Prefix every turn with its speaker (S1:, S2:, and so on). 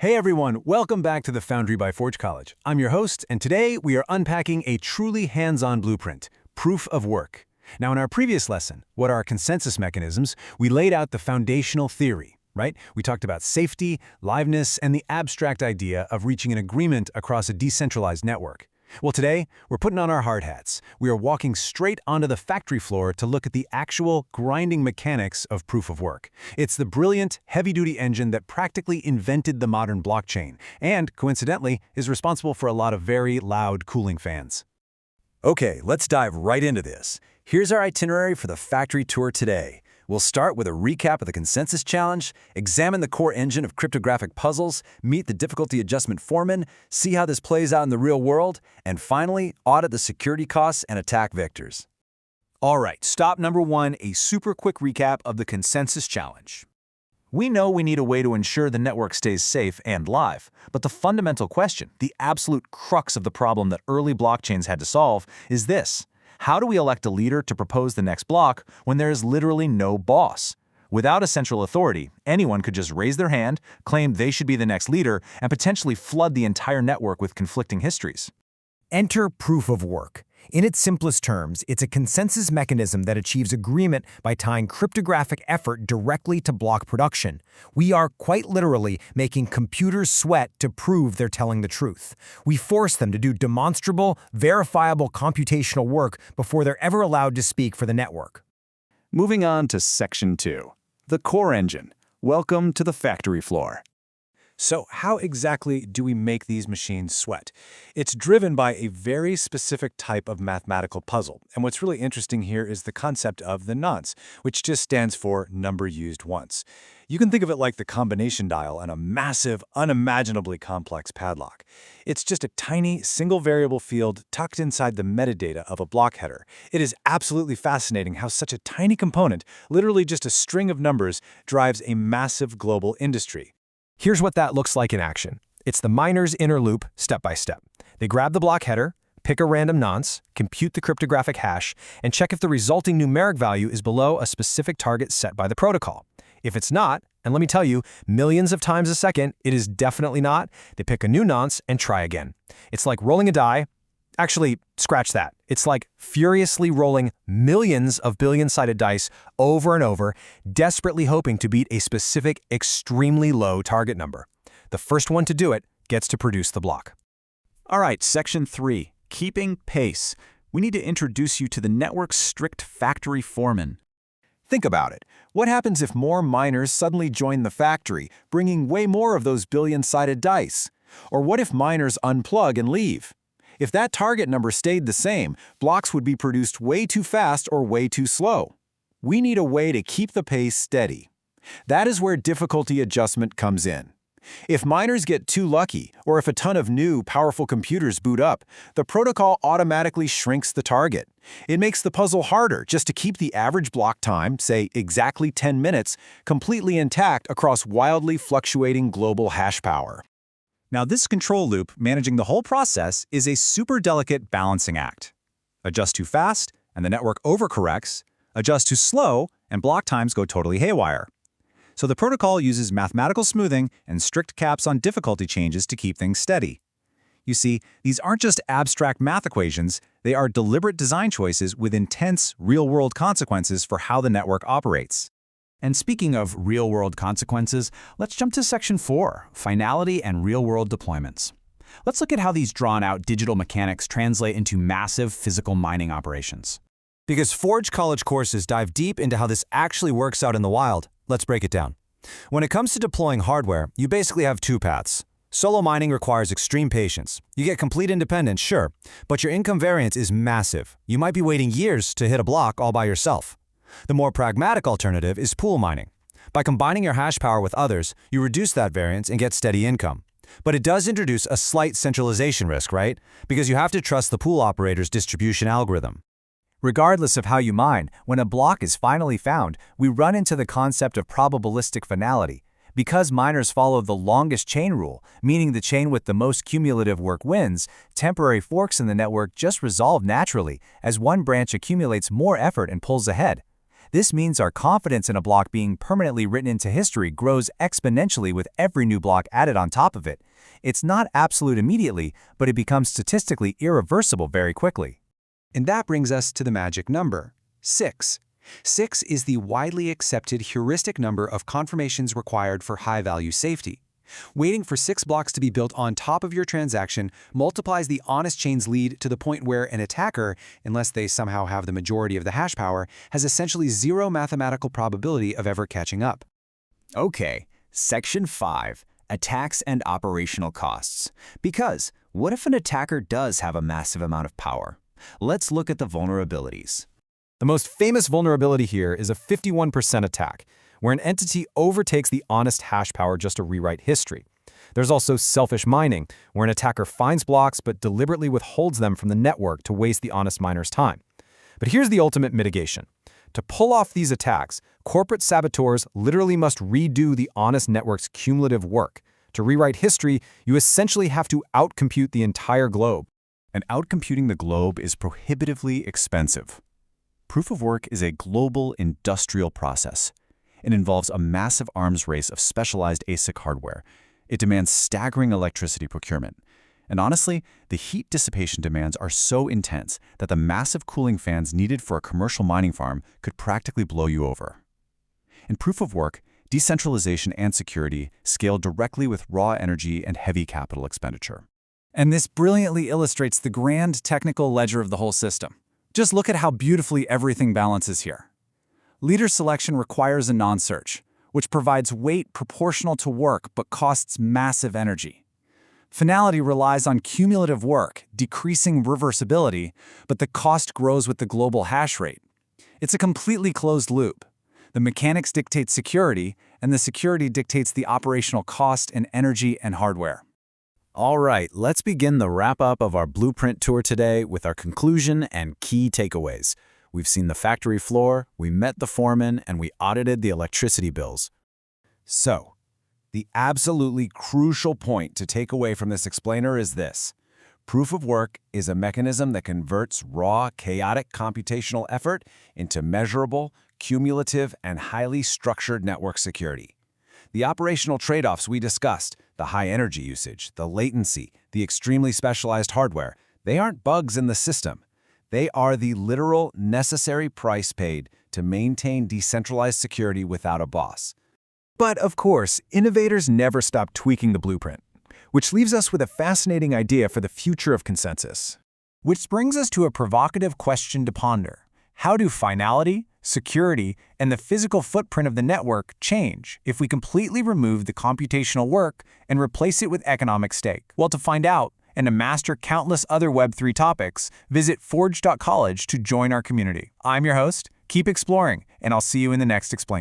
S1: Hey everyone, welcome back to the Foundry by Forge College. I'm your host, and today we are unpacking a truly hands-on blueprint, proof of work. Now in our previous lesson, what are consensus mechanisms, we laid out the foundational theory, right? We talked about safety, liveness, and the abstract idea of reaching an agreement across a decentralized network. Well, today, we're putting on our hard hats. We are walking straight onto the factory floor to look at the actual grinding mechanics of proof of work. It's the brilliant, heavy-duty engine that practically invented the modern blockchain, and, coincidentally, is responsible for a lot of very loud cooling fans.
S2: Okay, let's dive right into this. Here's our itinerary for the factory tour today. We'll start with a recap of the consensus challenge, examine the core engine of cryptographic puzzles, meet the difficulty adjustment foreman, see how this plays out in the real world, and finally, audit the security costs and attack vectors.
S3: All right, stop number one, a super quick recap of the consensus challenge. We know we need a way to ensure the network stays safe and live, but the fundamental question, the absolute crux of the problem that early blockchains had to solve, is this. How do we elect a leader to propose the next block when there is literally no boss? Without a central authority, anyone could just raise their hand, claim they should be the next leader, and potentially flood the entire network with conflicting histories.
S4: Enter proof of work. In its simplest terms, it's a consensus mechanism that achieves agreement by tying cryptographic effort directly to block production. We are quite literally making computers sweat to prove they're telling the truth. We force them to do demonstrable, verifiable computational work before they're ever allowed to speak for the network.
S3: Moving on to Section 2, the core engine. Welcome to the factory floor.
S1: So how exactly do we make these machines sweat? It's driven by a very specific type of mathematical puzzle. And what's really interesting here is the concept of the nonce, which just stands for number used once. You can think of it like the combination dial on a massive, unimaginably complex padlock. It's just a tiny, single variable field tucked inside the metadata of a block header. It is absolutely fascinating how such a tiny component, literally just a string of numbers, drives a massive global industry.
S4: Here's what that looks like in action. It's the miner's inner loop, step by step. They grab the block header, pick a random nonce, compute the cryptographic hash, and check if the resulting numeric value is below a specific target set by the protocol. If it's not, and let me tell you, millions of times a second, it is definitely not, they pick a new nonce and try again. It's like rolling a die. Actually, scratch that. It's like furiously rolling millions of billion-sided dice over and over, desperately hoping to beat a specific, extremely low target number. The first one to do it gets to produce the block.
S3: All right, Section 3, keeping pace. We need to introduce you to the network's strict factory foreman. Think about it. What happens if more miners suddenly join the factory, bringing way more of those billion-sided dice? Or what if miners unplug and leave? If that target number stayed the same, blocks would be produced way too fast or way too slow. We need a way to keep the pace steady. That is where difficulty adjustment comes in. If miners get too lucky, or if a ton of new, powerful computers boot up, the protocol automatically shrinks the target. It makes the puzzle harder just to keep the average block time, say exactly 10 minutes, completely intact across wildly fluctuating global hash power. Now, this control loop, managing the whole process, is a super delicate balancing act. Adjust too fast, and the network overcorrects. Adjust too slow, and block times go totally haywire. So the protocol uses mathematical smoothing and strict caps on difficulty changes to keep things steady. You see, these aren't just abstract math equations, they are deliberate design choices with intense, real-world consequences for how the network operates. And speaking of real-world consequences, let's jump to Section 4, finality and real-world deployments. Let's look at how these drawn-out digital mechanics translate into massive physical mining operations.
S4: Because Forge College courses dive deep into how this actually works out in the wild, let's break it down. When it comes to deploying hardware, you basically have two paths. Solo mining requires extreme patience. You get complete independence, sure, but your income variance is massive. You might be waiting years to hit a block all by yourself. The more pragmatic alternative is pool mining. By combining your hash power with others, you reduce that variance and get steady income. But it does introduce a slight centralization risk, right? Because you have to trust the pool operator's distribution algorithm.
S3: Regardless of how you mine, when a block is finally found, we run into the concept of probabilistic finality. Because miners follow the longest chain rule, meaning the chain with the most cumulative work wins, temporary forks in the network just resolve naturally as one branch accumulates more effort and pulls ahead.
S2: This means our confidence in a block being permanently written into history grows exponentially with every new block added on top of it. It's not absolute immediately, but it becomes statistically irreversible very quickly.
S1: And that brings us to the magic number, 6. 6 is the widely accepted heuristic number of confirmations required for high-value safety. Waiting for 6 blocks to be built on top of your transaction multiplies the honest chain's lead to the point where an attacker, unless they somehow have the majority of the hash power, has essentially zero mathematical probability of ever catching up.
S2: Okay, Section 5. Attacks and operational costs. Because what if an attacker does have a massive amount of power? Let's look at the vulnerabilities.
S4: The most famous vulnerability here is a 51% attack, where an entity overtakes the honest hash power just to rewrite history. There's also selfish mining, where an attacker finds blocks but deliberately withholds them from the network to waste the honest miner's time. But here's the ultimate mitigation. To pull off these attacks, corporate saboteurs literally must redo the honest network's cumulative work. To rewrite history, you essentially have to outcompute the entire globe.
S2: And outcomputing the globe is prohibitively expensive. Proof of work is a global industrial process. It involves a massive arms race of specialized ASIC hardware. It demands staggering electricity procurement. And honestly, the heat dissipation demands are so intense that the massive cooling fans needed for a commercial mining farm could practically blow you over. In proof of work, decentralization and security scale directly with raw energy and heavy capital expenditure. And this brilliantly illustrates the grand technical ledger of the whole system. Just look at how beautifully everything balances here. Leader selection requires a nonce, which provides weight proportional to work but costs massive energy. Finality relies on cumulative work, decreasing reversibility, but the cost grows with the global hash rate. It's a completely closed loop. The mechanics dictate security, and the security dictates the operational cost in energy and hardware.
S3: All right, let's begin the wrap-up of our blueprint tour today with our conclusion and key takeaways. We've seen the factory floor, we met the foreman, and we audited the electricity bills.
S1: So, the absolutely crucial point to take away from this explainer is this. Proof of work is a mechanism that converts raw, chaotic computational effort into measurable, cumulative, and highly structured network security. The operational trade-offs we discussed, the high energy usage, the latency, the extremely specialized hardware, they aren't bugs in the system. They are the literal necessary price paid to maintain decentralized security without a boss.
S4: But of course, innovators never stop tweaking the blueprint, which leaves us with a fascinating idea for the future of consensus.
S2: Which brings us to a provocative question to ponder. How do finality, security, and the physical footprint of the network change if we completely remove the computational work and replace it with economic stake? Well, to find out, and to master countless other Web3 topics, visit forge.college to join our community. I'm your host, keep exploring, and I'll see you in the next Explain.